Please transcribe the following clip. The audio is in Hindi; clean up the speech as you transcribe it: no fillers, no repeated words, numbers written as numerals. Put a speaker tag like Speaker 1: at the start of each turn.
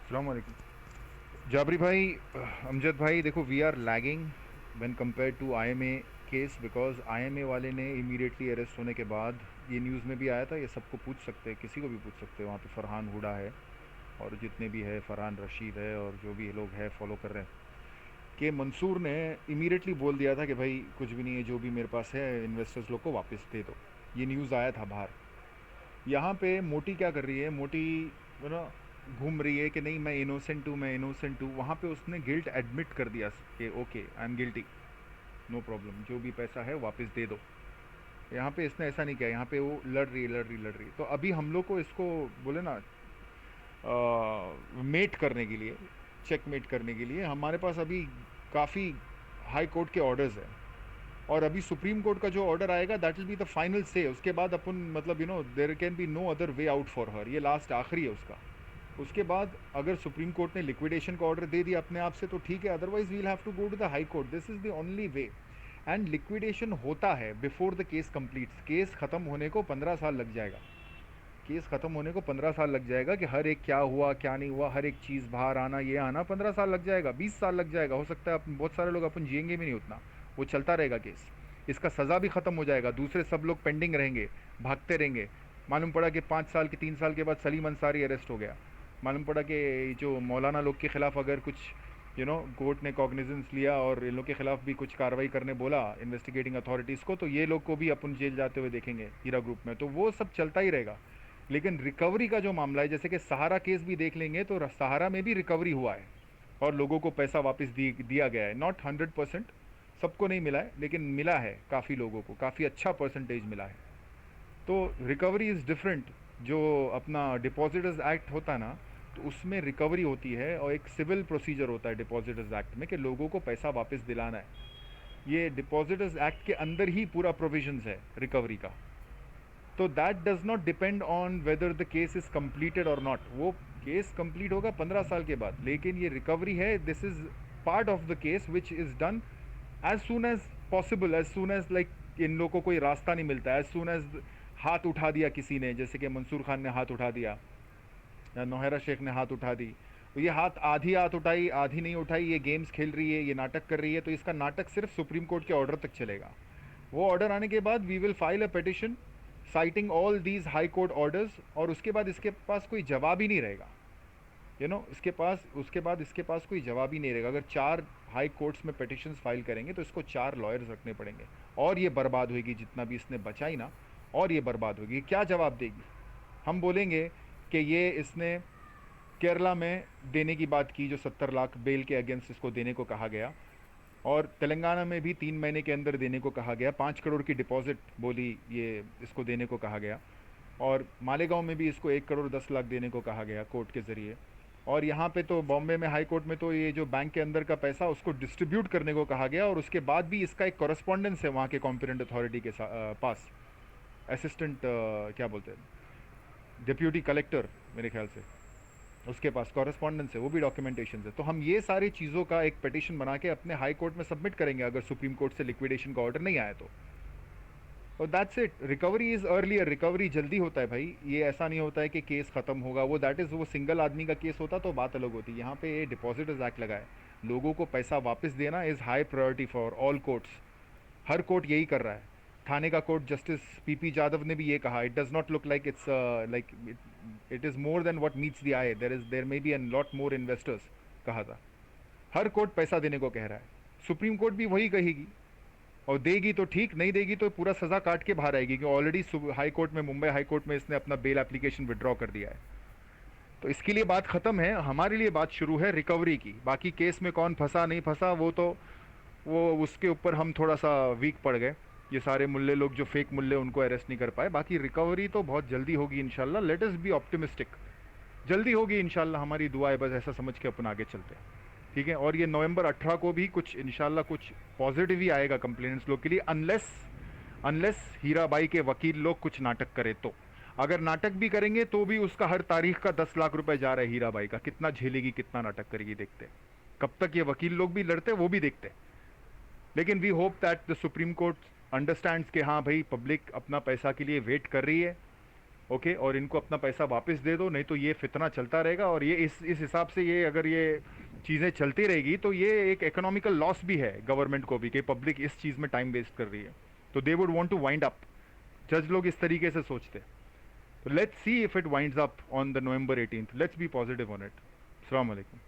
Speaker 1: अस्सलाम वालेकुम। जाबरी भाई, अमजद भाई, देखो we are lagging when compare to IMA case, because IMA वाले ने इमीडिएटली अरेस्ट होने के बाद, ये न्यूज़ में भी आया था, ये सबको पूछ सकते हैं, किसी को भी पूछ सकते हैं, वहाँ पे फरहान हुडा है और जितने भी है, फरहान रशीद है और जो भी लोग हैं फॉलो कर रहे हैं, कि मंसूर ने इमीडिएटली बोल दिया था कि भाई कुछ भी नहीं है, जो भी मेरे पास है इन्वेस्टर्स लोग को वापस दे दो। ये न्यूज़ आया था बाहर। यहाँ पे मोटी क्या कर रही है, मोटी ना घूम रही है कि नहीं मैं इनोसेंट हूँ, मैं इनोसेंट हूँ। वहाँ पे उसने गिल्ट एडमिट कर दिया कि okay I am guilty, no problem, जो भी पैसा है वापस दे दो। यहाँ पे इसने ऐसा नहीं किया, यहाँ पे वो लड़ रही है, लड़ रही, लड़ रही। तो अभी हम लोग को इसको बोले ना मेट करने के लिए, चेक मेट करने के लिए हमारे पास अभी काफ़ी हाई कोर्ट के ऑर्डर्स हैं। और अभी सुप्रीम कोर्ट का जो ऑर्डर आएगा that will be the final से। उसके बाद अपन मतलब there can be no other way out for her, ये लास्ट आखिरी है उसका। उसके बाद अगर सुप्रीम कोर्ट ने लिक्विडेशन का ऑर्डर दे दिया अपने आप से तो ठीक है, otherwise we'll have to go to the high court. This is the only way. And liquidation होता है before the case completes. Case खत्म होने को 15 साल लग जाएगा। केस खत्म होने को 15 साल लग जाएगा, कि हर एक क्या हुआ क्या नहीं हुआ, हर एक चीज़ बाहर आना, ये आना, 15 साल लग जाएगा, 20 साल लग जाएगा। हो सकता है अपन बहुत सारे लोग अपन जिएंगे भी नहीं उतना। वो चलता रहेगा केस। इसका सज़ा भी ख़त्म हो जाएगा, दूसरे सब लोग पेंडिंग रहेंगे, भागते रहेंगे। मालूम पड़ा कि 5 साल के 3 साल के बाद सलीम अंसारी अरेस्ट हो गया। मालूम पड़ा कि जो मौलाना लोग के ख़िलाफ़ अगर कुछ कोर्ट ने कॉग्निजेंस लिया और इन लोग के ख़िलाफ़ भी कुछ कार्रवाई करने बोला इन्वेस्टिगेटिंग अथॉरिटीज़ को, तो ये लोग को भी अपन जेल जाते हुए देखेंगे हीरा ग्रुप में। तो वो सब चलता ही रहेगा। लेकिन रिकवरी का जो मामला है, जैसे कि सहारा केस भी देख लेंगे तो सहारा में भी रिकवरी हुआ है और लोगों को पैसा वापस दिया गया है। नॉट 100%, सबको नहीं मिला है, लेकिन मिला है काफ़ी लोगों को, काफ़ी अच्छा परसेंटेज मिला है। तो रिकवरी इज़ डिफरेंट। जो अपना डिपॉजिटर्स एक्ट होता है ना, तो उसमें रिकवरी होती है और एक सिविल प्रोसीजर होता है डिपॉजिटर्स एक्ट में, कि लोगों को पैसा वापस दिलाना है। ये डिपॉजिटर्स एक्ट के अंदर ही पूरा प्रोविजंस है रिकवरी का। तो that does not depend on whether the case is completed और नॉट। वो केस कंप्लीट होगा 15 साल के बाद, लेकिन ये रिकवरी है, this is part of the case which is done as soon as possible, as soon as like इन लोगों को कोई रास्ता नहीं मिलता, एज सुन एज हाथ उठा दिया किसी ने, जैसे कि मंसूर खान ने हाथ उठा दिया या नौहरा शेख ने हाथ उठा दी। तो ये आधी हाथ उठाई, आधी नहीं उठाई, ये गेम्स खेल रही है, ये नाटक कर रही है, तो इसका नाटक सिर्फ सुप्रीम कोर्ट के ऑर्डर तक चलेगा। वो ऑर्डर आने के बाद we will file a petition citing all these high court orders, और उसके बाद इसके पास कोई जवाब ही नहीं रहेगा। इसके पास, उसके बाद इसके पास कोई जवाब ही नहीं रहेगा। अगर 4 हाई कोर्ट्स में पिटिशंस फाइल करेंगे तो इसको 4 लॉयर्स रखने पड़ेंगे, और ये बर्बाद होगी जितना भी इसने बचाई ना, और ये बर्बाद होगी। क्या जवाब देगी? हम बोलेंगे कि ये इसने केरला में देने की बात की, जो 70 लाख बेल के अगेंस्ट इसको देने को कहा गया, और तेलंगाना में भी 3 महीने के अंदर देने को कहा गया, 5 करोड़ की डिपॉजिट बोली ये इसको देने को कहा गया, और मालेगांव में भी इसको 1 करोड़ 10 लाख देने को कहा गया कोर्ट के ज़रिए। और यहाँ पे तो बॉम्बे में हाई कोर्ट में तो ये जो बैंक के अंदर का पैसा उसको डिस्ट्रीब्यूट करने को कहा गया, और उसके बाद भी इसका एक कॉरेस्पॉन्डेंस है वहाँ के कॉम्पिटेंट अथॉरिटी के पास, असिस्टेंट क्या बोलते हैं, डिप्यूटी कलेक्टर मेरे ख्याल से, उसके पास कॉरेस्पॉन्डेंस है, वो भी डॉक्यूमेंटेशन है। तो हम ये सारी चीज़ों का एक पिटिशन बना के अपने हाई कोर्ट में सबमिट करेंगे अगर सुप्रीम कोर्ट से लिक्विडेशन का ऑर्डर नहीं आया तो। और that's it. Recovery is earlier, recovery जल्दी होता है भाई। ये ऐसा नहीं होता है कि केस ख़त्म होगा, वो दैट इज़ वो सिंगल आदमी का केस होता तो बात अलग होती। यहाँ पे ये डिपॉजिटर्स एक्ट लगा है, लोगों को पैसा वापस देना is high priority for all courts. Her court यही कर रहा है। थाने का कोर्ट जस्टिस पीपी जाधव ने भी ये कहा, it does not look like it's like it is more than what meets the eye, there may be an lot more investors, कहा था। हर कोर्ट पैसा देने को कह रहा है, सुप्रीम कोर्ट भी वही कहेगी, और देगी तो ठीक, नहीं देगी तो पूरा सज़ा काट के बाहर आएगी, क्योंकि ऑलरेडी हाई कोर्ट में, मुंबई हाई कोर्ट में इसने अपना बेल एप्लीकेशन विड्रॉ कर दिया है। तो इसके लिए बात ख़त्म है, हमारे लिए बात शुरू है रिकवरी की। बाकी केस में कौन फंसा नहीं फंसा वो तो, वो उसके ऊपर हम थोड़ा सा वीक पड़ गए। ये सारे मुल्ले लोग जो फेक मुल्ले, उनको अरेस्ट नहीं कर पाए। बाकी रिकवरी तो बहुत जल्दी होगी इंशाल्लाह, लेट अस बी ऑप्टिमिस्टिक। जल्दी होगी इंशाल्लाह, हमारी दुआ है, बस ऐसा समझ के अपन आगे चलते हैं, ठीक है। और ये नवंबर 18 को भी कुछ इंशाल्लाह कुछ पॉजिटिव ही आएगा कंप्लेनेंट्स लोग के लिए, अनलेस अनलेस हीराबाई के वकील लोग कुछ नाटक करें तो। अगर नाटक भी करेंगे तो भी उसका हर तारीख का 10 लाख रुपए जा रहा है हीराबाई का, कितना झेलेगी, कितना नाटक करेगी, देखते हैं। कब तक ये वकील लोग भी लड़ते वो भी देखते हैं। लेकिन we hope that the supreme court understands कि हाँ भाई, पब्लिक अपना पैसा के लिए वेट कर रही है, ओके, और इनको अपना पैसा वापस दे दो, नहीं तो ये फितना चलता रहेगा। और ये इस हिसाब से ये अगर ये चीज़ें चलती रहेगी तो ये एक इकोनॉमिकल लॉस भी है गवर्नमेंट को भी, कि पब्लिक इस चीज़ में टाइम वेस्ट कर रही है। तो they would want to wind up, जज लोग इस तरीके से सोचते। तो let's see if it winds up on the November 18th, let's be positive on it. अस्सलाम वालेकुम।